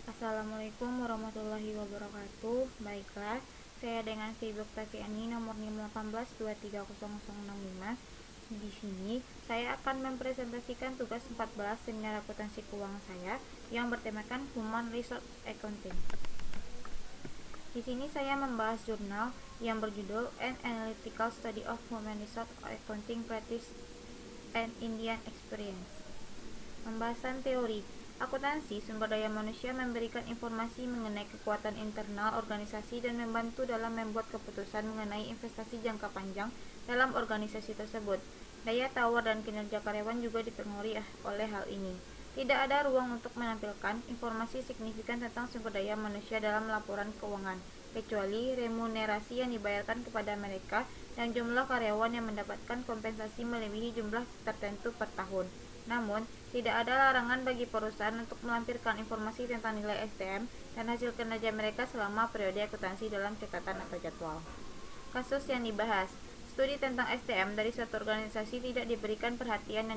Assalamualaikum warahmatullahi wabarakatuh. Baiklah, saya dengan Fibuk Tafiani nomor 518230065. Di sini saya akan mempresentasikan tugas 14 seminar akuntansi keuangan saya yang bertemakan Human Resource Accounting. Di sini saya membahas jurnal yang berjudul An Analytical Study of Human Resource Accounting Practice and Indian Experience. Pembahasan teori. Akuntansi sumber daya manusia memberikan informasi mengenai kekuatan internal organisasi dan membantu dalam membuat keputusan mengenai investasi jangka panjang dalam organisasi tersebut. Daya tawar dan kinerja karyawan juga dipengaruhi oleh hal ini. Tidak ada ruang untuk menampilkan informasi signifikan tentang sumber daya manusia dalam laporan keuangan, kecuali remunerasi yang dibayarkan kepada mereka dan jumlah karyawan yang mendapatkan kompensasi melebihi jumlah tertentu per tahun. Namun, tidak ada larangan bagi perusahaan untuk melampirkan informasi tentang nilai STM dan hasil kinerja mereka selama periode akuntansi dalam catatan atau jadwal. Kasus yang dibahas. Studi tentang STM dari suatu organisasi tidak diberikan perhatian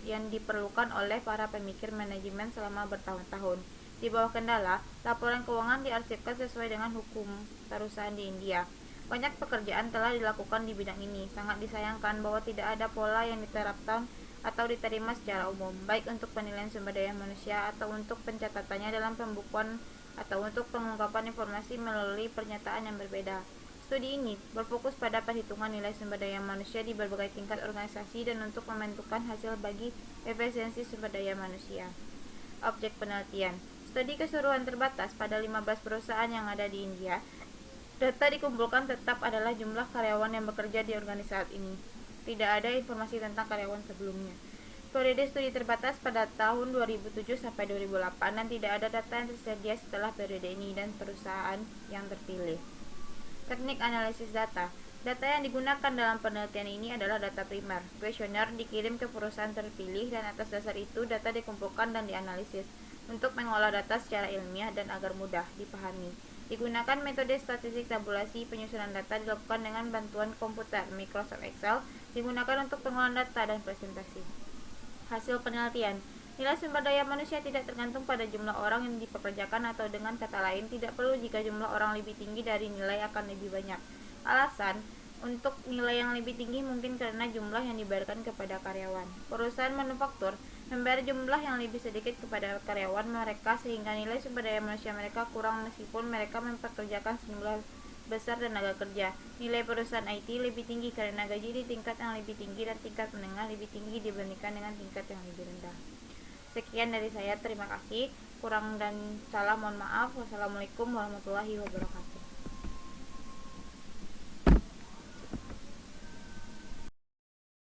yang diperlukan oleh para pemikir manajemen selama bertahun-tahun. Di bawah kendala, laporan keuangan diarsipkan sesuai dengan hukum perusahaan di India. Banyak pekerjaan telah dilakukan di bidang ini. Sangat disayangkan bahwa tidak ada pola yang diterapkan atau diterima secara umum, baik untuk penilaian sumber daya manusia atau untuk pencatatannya dalam pembukuan atau untuk pengungkapan informasi melalui pernyataan yang berbeda. Studi ini berfokus pada perhitungan nilai sumber daya manusia di berbagai tingkat organisasi dan untuk menentukan hasil bagi efisiensi sumber daya manusia. Objek penelitian. Studi keseluruhan terbatas pada 15 perusahaan yang ada di India. Data dikumpulkan tetap adalah jumlah karyawan yang bekerja di organisasi ini. Tidak ada informasi tentang karyawan sebelumnya. Periode studi terbatas pada tahun 2007 sampai 2008 dan tidak ada data yang tersedia setelah periode ini dan perusahaan yang terpilih. Teknik analisis data. Data yang digunakan dalam penelitian ini adalah data primer. Kuesioner dikirim ke perusahaan terpilih dan atas dasar itu data dikumpulkan dan dianalisis untuk mengolah data secara ilmiah dan agar mudah dipahami. Digunakan metode statistik tabulasi. Penyusunan data dilakukan dengan bantuan komputer. Microsoft Excel digunakan untuk pengolahan data dan presentasi. Hasil penelitian. Nilai sumber daya manusia tidak tergantung pada jumlah orang yang dipekerjakan, atau dengan kata lain, tidak perlu jika jumlah orang lebih tinggi dari nilai akan lebih banyak. Alasan untuk nilai yang lebih tinggi mungkin karena jumlah yang dibayarkan kepada karyawan. Perusahaan manufaktur membayar jumlah yang lebih sedikit kepada karyawan mereka sehingga nilai sumber daya manusia mereka kurang meskipun mereka mempekerjakan sejumlah besar tenaga kerja. Nilai perusahaan IT lebih tinggi karena gaji di tingkat yang lebih tinggi dan tingkat menengah lebih tinggi dibandingkan dengan tingkat yang lebih rendah. Sekian dari saya, terima kasih. Kurang dan salah mohon maaf. Wassalamualaikum warahmatullahi wabarakatuh.